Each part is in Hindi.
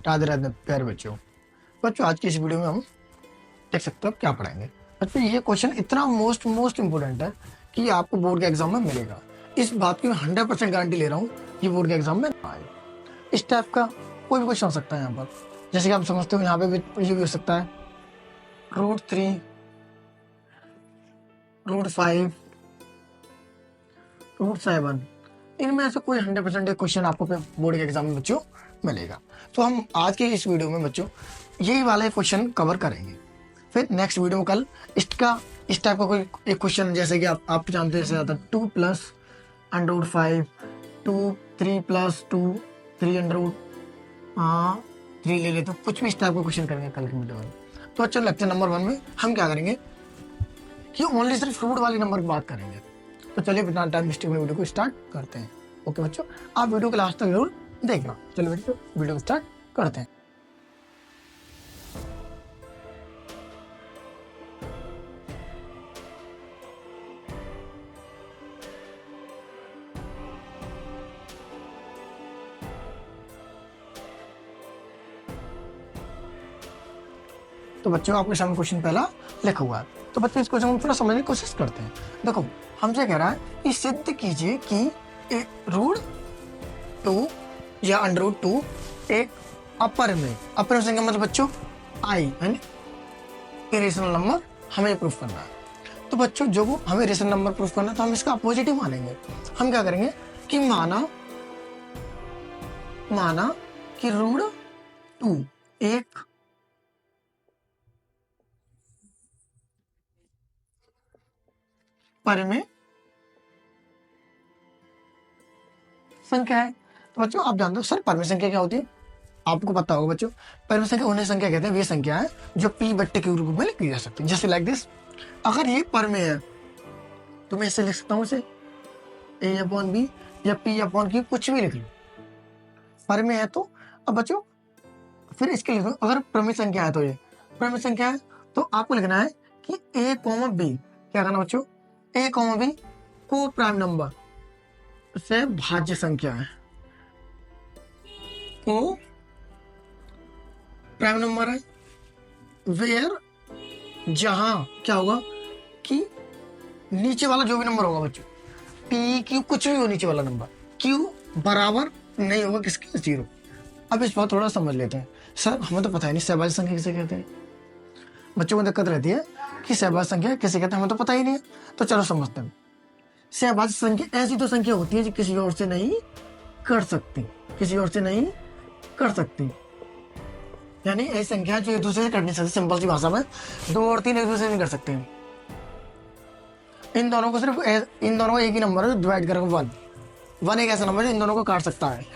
राधे राधे प्यारे बच्चों। बच्चों आज की इस वीडियो में हम देख सकते हो क्या पढ़ाएंगे। बच्चों ये क्वेश्चन इतना मोस्ट इम्पोर्टेंट है कि आपको बोर्ड के एग्जाम में मिलेगा। इस बात की मैं 100% गारंटी ले रहा हूँ कि बोर्ड के एग्जाम में ना आए। इस टाइप का कोई भी क्वेश्चन हो सकता है यहाँ पर। जैसे कि आप समझते हो यहाँ पे भी ये भी हो सकता है √3, √5, √7। इनमें से कोई 100% क्वेश्चन आपको बोर्ड के एग्जाम में बच्चों मिलेगा। तो हम आज के इस वीडियो में बच्चों यही वाले क्वेश्चन कवर करेंगे। फिर नेक्स्ट वीडियो में कल इस टाइप का कोई एक क्वेश्चन, जैसे कि आप जानते हैं 2 + √5, 2 3 + 2 3 3 ले लेते, कुछ भी इस टाइप का क्वेश्चन करेंगे कल के वीडियो में। तो अच्छा, लेक्चर नंबर 1 में हम क्या करेंगे कि ओनली सिर्फ रूट वाली नंबर की बात करेंगे। तो चलिए बिना टाइम वेस्ट वीडियो को स्टार्ट करते हैं। ओके बच्चों, आप वीडियो के लास्ट तक जरूर देखना। चलिए बच्चों वीडियो को स्टार्ट करते हैं। तो बच्चों आपके सामने क्वेश्चन पहला लिखा हुआ है। तो बच्चों इस क्वेश्चन को थोड़ा समझने की कोशिश करते हैं। देखो हमसे कह रहा है कि सिद्ध कीजिए कि √2 या √2 एक अपर में संख्या मतलब बच्चों आई यानी इरेशनल नंबर हमें प्रूफ करना है। तो बच्चों जो हमें इरेशनल नंबर प्रूफ करना है तो हम इसका अपोजिट ही मानेंगे। हम क्या करेंगे कि माना कि √2 एक परिमेय संख्या है। तो बच्चों आप जानते हो सर परिमेय संख्या क्या होती है? आपको पता होगा बच्चों, परिमेय संख्या उन्हें संख्या कहते हैं वे संख्या है जो p/T के रूप में लिखी जा सकती है। जैसे लाइक दिस, अगर ये परिमेय है तो मैं इसे लिख सकता हूँ इसे a/b या p/q, कुछ भी लिख लो। परिमेय है तो अब बच्चों फिर इसके लिखो, अगर प्रमेय संख्या है तो ये प्रमेय संख्या है तो आपको लिखना है कि a, b क्या करना बच्चों, a, b को प्राइम नंबर से भाज्य संख्या है, को प्राइम नंबर है वेयर, जहां क्या होगा कि नीचे वाला जो भी नंबर होगा बच्चों p, q कुछ भी हो नीचे वाला नंबर q बराबर नहीं होगा किसके, 0। अब इस बात थोड़ा समझ लेते हैं। सर हमें तो पता ही नहीं सहभाज्य संख्या किसे कहते हैं। बच्चों को दिक्कत रहती है कि सहभाज्य संख्या किसे कहते हैं, हमें तो पता ही नहीं है। तो चलो समझते हैं। सहभाज्य संख्या ऐसी तो संख्या होती है जो किसी और से नहीं कर सकती, यानी ऐसी संख्या जो एक दूसरे से कर नहीं सकती। सिंपल सी भाषा में 2 और 3 एक दूसरे से नहीं कर सकते। इन दोनों को एक ही नंबर है डिवाइड करेंगे 1 एक ऐसा नंबर है इन दोनों को काट सकता है।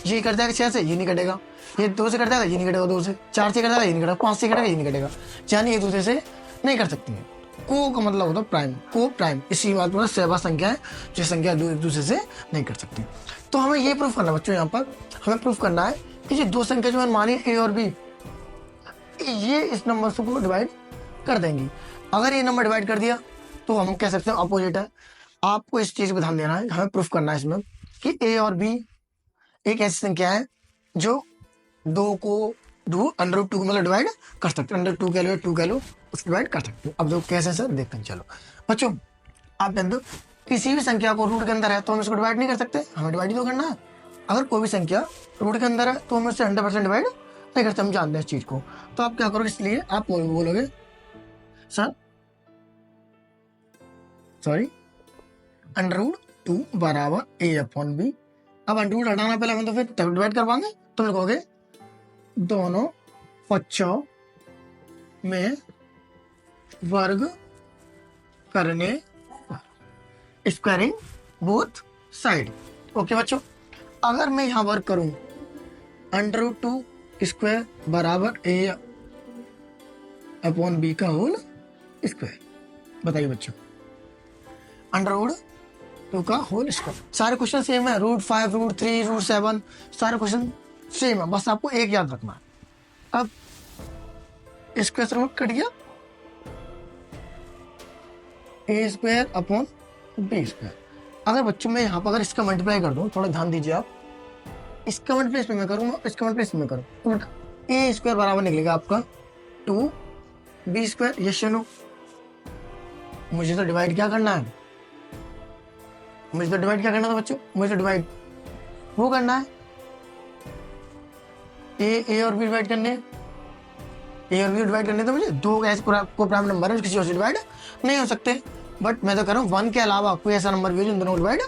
ये कट जाएगा 6 से, ये नहीं कटेगा। ये 2 से कट जाएगा, ये नहीं कटेगा। 2 से 4 से कट जाएगा, ये नहीं कटेगा। 5 से कटेगा, ये नहीं कटेगा। यानी एक दूसरे से नहीं कर सकती है। को का मतलब होता है प्राइम, को प्राइम। इसी बात में सहभाज्य संख्या है जो संख्या एक दूसरे से नहीं कर सकती। तो हमें ये प्रूफ करना है बच्चों, यहाँ पर हमें प्रूफ करना है कि ये दो संख्या जो मानी a और b, ये इस नंबर से को डिवाइड कर देंगी। अगर ये नंबर डिवाइड कर दिया तो हम कह सकते हैं अपोजिट है। आपको इस चीज पर ध्यान देना है। हमें प्रूफ करना है इसमें कि a और b एक ऐसी संख्या है जो 2 को √2 मतलब डिवाइड कर सकते हैं। √2 कह लो, 2 कह लो, उसको डिवाइड कर सकते हो। अब जो कैसे सर देखते हैं। चलो बच्चों आप जानते हो किसी भी संख्या को रूट के अंदर है तो हम इसको डिवाइड नहीं कर सकते, हमें डिवाइड ही तो करना है। अगर कोई भी संख्या रूट के अंदर है तो हम उससे 100% डिवाइड नहीं करते, हम जानते हैं इस चीज को। तो आप क्या करोगे, इसलिए आप बोलोगे सर सॉरी √2 बराबर a/b। अब √2 हटाना पहले हम, तो फिर तब डिवाइड कर पाएंगे। तुम लिखोगे दोनों पक्षों में वर्ग करने, स्क्वायरिंग बोथ साइड। ओके बच्चों, अगर मैं यहाँ वर्क करूं √2 स्क्वायर बराबर a/b का होल स्क्वायर। बताइए बच्चों, √2 का होल स्क्वायर। सारे क्वेश्चन सेम है, √5, √3, √7 सारे क्वेश्चन सेम है। बस आपको एक याद रखना है। अब स्क्वायर से कट गया a² / b²। अगर बच्चों में यहाँ पर अगर इसका मल्टीप्लाई कर दूं, थोड़ा ध्यान दीजिए आप, इसका मल्टीप्लाई इसमें मैं करूँगा, इसका मल्टीप्लाई इसमें करूँ तो बेटा ए स्क्वायर बराबर निकलेगा आपका 2b स्क्वायर। यस या नो? मुझे तो डिवाइड क्या करना है, मुझे तो डिवाइड क्या करना था बच्चों, मुझे तो डिवाइड वो करना है, ए और बी डिवाइड करने, ए और बी डिवाइड करने, तो मुझे दो ऐसे को प्राइम नंबर है किसी और से डिवाइड नहीं हो सकते। बट मैं तो कह रहा हूँ 1 के अलावा कोई ऐसा नंबर भी है जिन दोनों को डिवाइड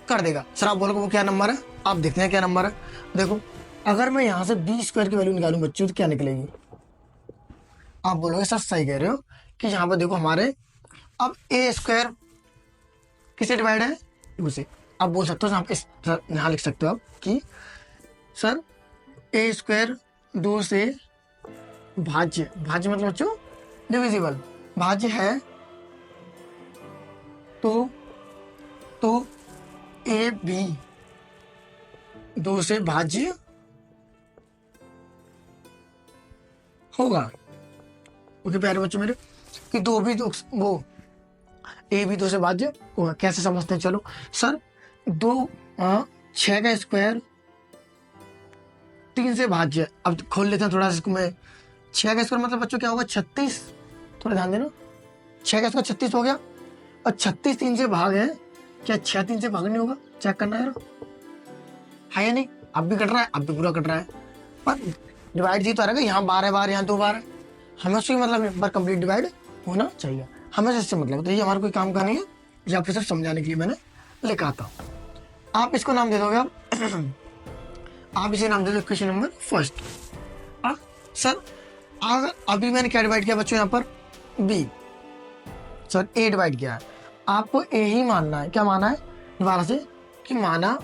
कर देगा। सर आप बोलोगे वो क्या नंबर है, आप देखते हैं क्या नंबर है। देखो अगर मैं यहाँ से बी स्क्वायर की वैल्यू निकालूं बच्चों तो क्या निकलेगी, आप बोलोगे सर सही कह रहे हो कि यहाँ पर देखो हमारे अब ए स्क्वायर किसे डिवाइड है, 2 से। आप बोल सकते हो यहाँ लिख सकते हो आप कि सर ए स्क्वायर 2 से भाज्य, भाज्य मतलब बच्चों डिविजिबल, भाज्य है तो ए बी 2 से भाज्य होगा। ओके प्यारे बच्चों मेरे कि दो भी दो वो ए बी 2 से भाज्य होगा। कैसे समझते हैं, चलो सर 6 का स्क्वायर 3 से भाज्य। अब खोल लेते हैं थोड़ा सा इसको, मैं 6 का स्क्वायर मतलब बच्चों क्या होगा 36, थोड़ा ध्यान देना, 6 का स्क्वायर 36 हो गया और 36 3 से भाग है, क्या 6 3 से भाग नहीं होगा, चेक करना है या नहीं, अब भी कट रहा है, अब भी पूरा कट रहा है, पर डिवाइड जी तो आ रहा है, यहाँ 12 बार यहाँ 2 बार है, हमें उससे मतलब एक बार कंप्लीट डिवाइड होना चाहिए, हमें इससे मतलब तो ये हमारा कोई काम का नहीं है, ये आपको सिर्फ समझाने के लिए मैंने लिखा था। आप इसको नाम दे दोगे आप इसे नाम दे दो क्वेश्चन नंबर फर्स्ट। सर अगर अभी मैंने क्या डिवाइड किया बच्चों यहाँ पर बी, सर ए डिवाइड किया है, आपको ए ही मानना है, क्या माना है दोबारा से कि माना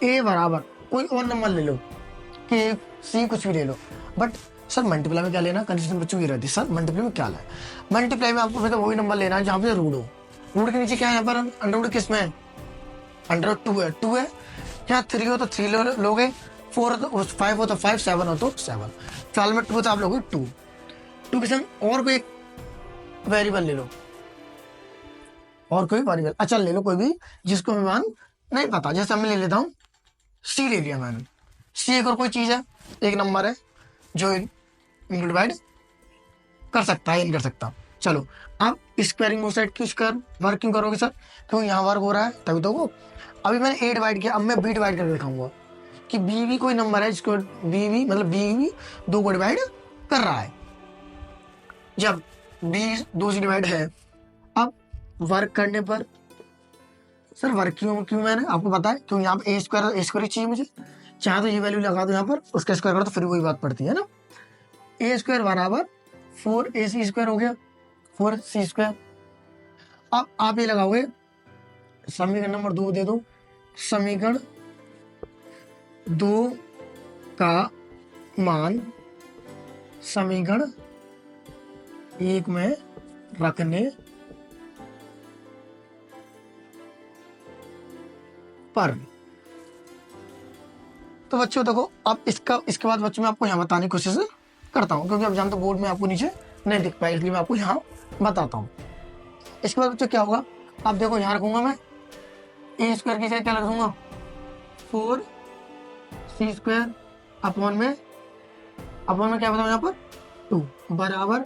ए बराबर कोई और नंबर ले लो कि सी कुछ भी ले लो, बट सर मल्टीप्लाई में क्या लेना, कंडीशन बच्चों की रहती है सर मल्टीप्लाई में क्या लेना, मल्टीप्लाई में आपको मतलब वही नंबर लेना है जहाँ पे रूट हो, रूट के नीचे क्या है यहाँ पर अंडर रूट किस में है, अंडर रूट 2 है, 2 है, यहाँ 3 हो तो 3 लोगे, 4 हो तो 5 हो तो 5, 7 हो तो 7, 12 में 2 तो आप लोगे 2 के संग और कोई एक वेरिएबल ले लो, और कोई वेरिएबल अच्छा ले लो कोई भी जिसको मैं मान नहीं पता, जैसे मैं ले लेता हूँ सी ले लिया मैंने, सी एक और कोई चीज़ है, एक नंबर है जो इनको डिवाइड कर सकता है, नहीं कर सकता। चलो आप स्क्वायरिंग मोसाइड की स्क्वायर वर्किंग करोगे सर, क्योंकि यहाँ वर्क हो रहा है तभी तो वो, अभी मैंने ए डिवाइड किया, अब मैं बी डिवाइड करके दिखाऊंगा कि बी भी कोई नंबर है जिसको बी भी 2 को डिवाइड कर रहा है। जब बी 2 से डिवाइड है, अब वर्क करने पर सर वर्क क्यों मैंने आपको पता है क्यों, यहाँ पे ए स्क्वायर ही चाहिए मुझे, चाहे तो ये वैल्यू लगा दो यहाँ पर, उसका स्क्वायर करो तो फिर वही बात पड़ती है ना, ए स्क्वायर बराबर 4ac स्क्वायर हो गया 4c स्क्वायर। अब आप ये लगाओगे समीकरण नंबर 2 दे दो, समीकरण 2 का मान समीकरण 1 में रखने पर। तो बच्चों देखो अब इसके बाद बच्चों मैं आपको यहाँ बताने की कोशिश करता हूँ, क्योंकि अब जानते बोर्ड में आपको नीचे नहीं दिख पाए, इसलिए मैं आपको यहाँ बताता हूँ। इसके बाद बच्चों क्या होगा, आप देखो यहाँ रखूंगा मैं ए स्क्वायर की जगह क्या रख दूंगा 4c स्क्वायर अपॉन में क्या बताऊँ यहाँ पर 2 बराबर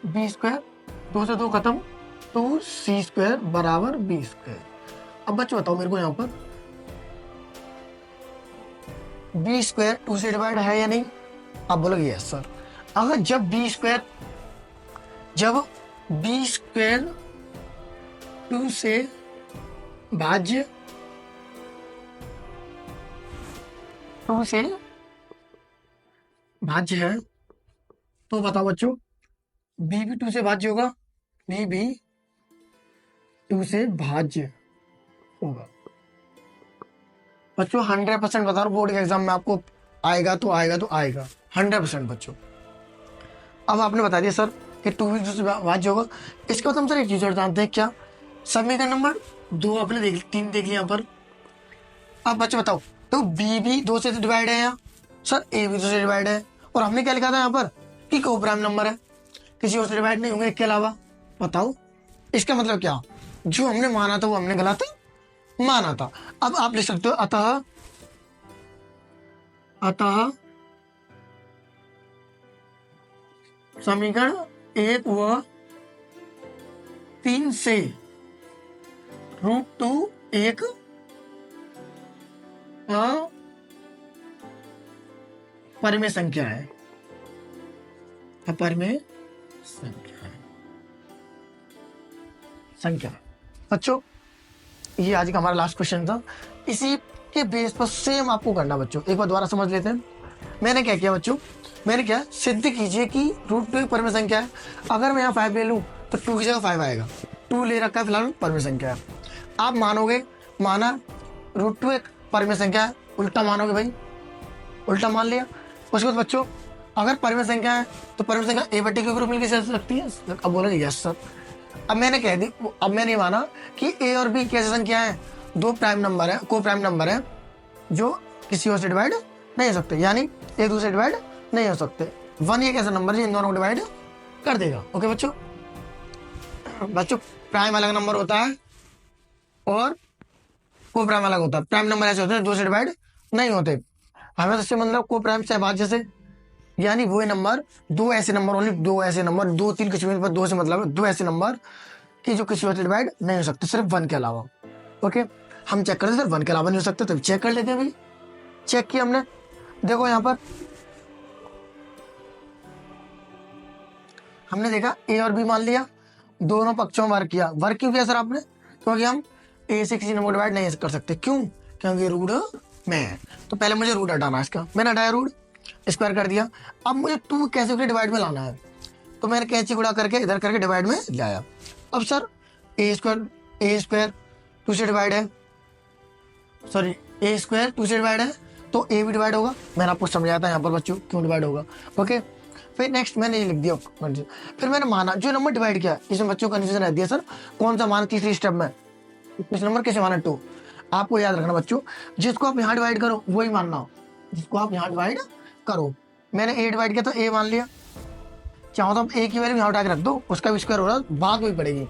बी स्क्वायर, 2 से 2 खत्म, 2c स्क्वायर बराबर बी स्क्वायर। अब बच्चों बताओ मेरे को यहाँ पर बी स्क्वायर 2 से डिवाइड है या नहीं, आप बोलोगे यस सर। अगर जब बी स्क्वायर 2 से भाज्य 2 से भाज्य है तो बताओ बच्चों बी भी 2 से भाज्य होगा, बी भी 2 से भाज्य होगा बच्चों, 100% बता रहा हूँ, बोर्ड के एग्जाम में आपको आएगा 100% बच्चों। अब आपने बता दिया सर कि 2 भी 2 से भाज्य होगा, इसके बाद हम सर एक चीज और जानते हैं क्या, समीकरण नंबर 2 आपने 3 देख लिया यहाँ पर। अब बच्चों बताओ तो बी भी 2 से डिवाइड है यहाँ सर, ए भी 2 से डिवाइड है, और हमने क्या लिखा था यहाँ पर कि को प्राइम नंबर है, किसी और से डिवाइड नहीं होंगे इसके अलावा। बताओ इसका मतलब क्या, जो हमने माना था वो हमने गलत माना था। अब आप लिख सकते हो अतः अतः समीकरण 1 व 3 से √2 एक अपरिमेय संख्या है। अपरिमेय संख्या। बच्चों ये आज का हमारा लास्ट क्वेश्चन था। इसी के बेस पर सेम आपको करना बच्चों। एक बार दोबारा समझ लेते हैं। मैंने क्या किया बच्चों, मैंने क्या सिद्ध कीजिए कि √2 एक परमेय संख्या है। अगर मैं यहाँ 5 ले लूँ तो 2 की जगह 5 आएगा। 2 ले रखा है फिलहाल परमेय संख्या है। आप मानोगे, माना √2 एक परमेय संख्या है, उल्टा मानोगे भाई, उल्टा मान लिया। उसके बाद बच्चों अगर परमेय संख्या है तो परमेय संख्या ए बटे के ग्रुप मिलकर चल सकती है। अब बोलोगे यस सर। अब मैंने कह दी, अब मैंने माना कि ए और बी कैसे संख्या है, 2 प्राइम नंबर है, को प्राइम नंबर है जो किसी और से डिवाइड नहीं हो सकते, यानी एक दूसरे डिवाइड नहीं हो सकते। 1 एक ऐसा नंबर है इन दोनों को डिवाइड कर देगा। ओके बच्चों, बच्चों प्राइम अलग नंबर होता है और को प्राइम अलग होता है। प्राइम नंबर ऐसे होते हैं दो से डिवाइड नहीं होते। हमें तो मतलब को प्राइम से बात जैसे, यानी वो नंबर, दो ऐसे नंबर, ओनली 2 ऐसे नंबर, 2 3 किसी पर 2 से मतलब 2 ऐसे नंबर कि जो किसी और से डिवाइड नहीं हो सकते, सिर्फ 1 के अलावा। ओके, हम चेक करते सिर्फ 1 के अलावा नहीं हो सकते, तो चेक कर लेते हैं भाई। चेक किया हमने, देखो यहाँ पर हमने देखा ए और बी मान लिया, दोनों पक्षों में वर्क किया। वर्क क्यों किया सर आपने? क्योंकि हम ए से किसी नंबर को डिवाइड नहीं कर सकते। क्यों? क्योंकि रूट में है। तो पहले मुझे रूट हटाना है इसका, मैंने हटाया, रूट स्क्वायर कर दिया। अब मुझे 2 कैसे करके डिवाइड में लाना है, तो मैंने कैंची गुणा करके इधर करके डिवाइड में लाया। अब सर ए स्क्वायर 2 से डिवाइड है, सॉरी ए स्क्वायर 2 से डिवाइड है, तो ए भी डिवाइड होगा। मैंने आपको समझाया था यहाँ पर बच्चों क्यों डिवाइड होगा। ओके, फिर नेक्स्ट मैंने ये लिख दिया। फिर मैंने माना जो नंबर डिवाइड किया, इसमें बच्चों को कंफ्यूजन रहती है सर कौन सा माना तीसरी स्टेप में, इस नंबर कैसे माना 2। आपको याद रखना बच्चों, जिसको आप यहाँ डिवाइड करो वही मानना हो, जिसको आप यहाँ डिवाइड करो। मैंने ए डिवाइड किया तो ए मान लिया, चाहो तो आप ए की वैल्यू यहाँ उठा के रख दो, उसका भी स्क्वायर हो रहा है, बात वही पड़ेगी।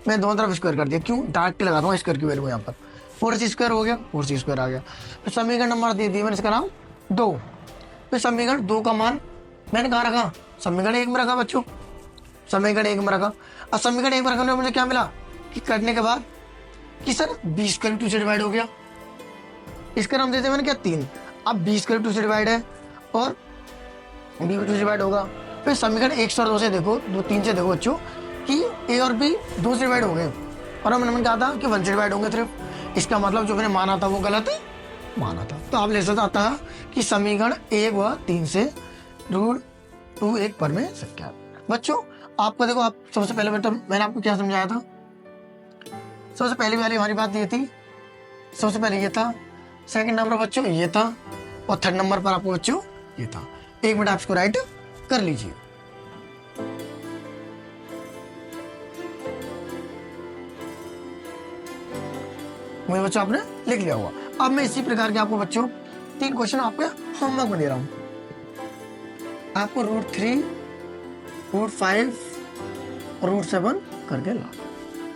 मैं दोनों तरफ स्क्वायर कर दिया, क्यों डायरेक्ट लगाता हूँ स्क्वायर की वैल्यू यहाँ पर। 4c स्क्वायर हो गया, 4c स्क्वायर आ गया। फिर समीकरण नंबर दे दिया मैंने, इसका नाम 2। फिर समीकरण 2 का मान मैंने कहाँ रखा, समीकरण 1 में रखा बच्चों, समीकरण 1 में रखा। अब समीकरण 1 में रखने में मुझे क्या मिला कि करने के बाद कि सर बी स्क्वायर 2 से डिवाइड हो गया। इसका नाम देते मैंने क्या 3। अब बी स्क्वायर 2 से डिवाइड है और बी 2 से डिवाइड होगा। फिर समीकरण 1 और 2 से देखो, 3 से देखो बच्चों कि ए और बी 2 से डिवाइड हो गए, और मैंने कहा था कि 1 से डिवाइड होंगे सिर्फ। इसका मतलब जो मैंने माना था वो गलत माना था। तो आप ले सकते आता कि समीकरण 1 व 3 से √2 एक परमेय संख्या। बच्चों आपको देखो, आप सबसे पहले मैंने आपको क्या समझाया था, सबसे पहले वाली हमारी बात ये थी, सबसे पहले ये था, सेकंड नंबर बच्चों ये था, और थर्ड नंबर पर आपको बच्चों ये था। 1 मिनट आप इसको राइट कर लीजिए। मुझे बच्चों आपने लिख लिया होगा। अब मैं इसी प्रकार के आपको बच्चों 3 क्वेश्चन आपके होमवर्क में दे रहा हूं। आपको √3, √5 और √7 करके ला।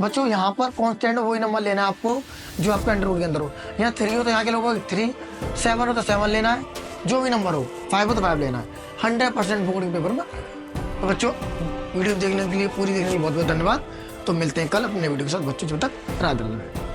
बच्चों यहाँ पर कांस्टेंट वही नंबर लेना है आपको जो आपके अंडर रूट के अंदर हो। यहाँ 3 हो तो यहाँ के लोगों को 3, 7 हो तो 7 लेना है, जो भी नंबर हो, 5 हो तो 5 लेना है। 100% बोर्ड के पेपर में। तो बच्चों वीडियो देखने के लिए, पूरी देखने के लिए बहुत बहुत धन्यवाद। तो मिलते हैं कल अपने वीडियो के साथ बच्चों, जब तक राधे राधे।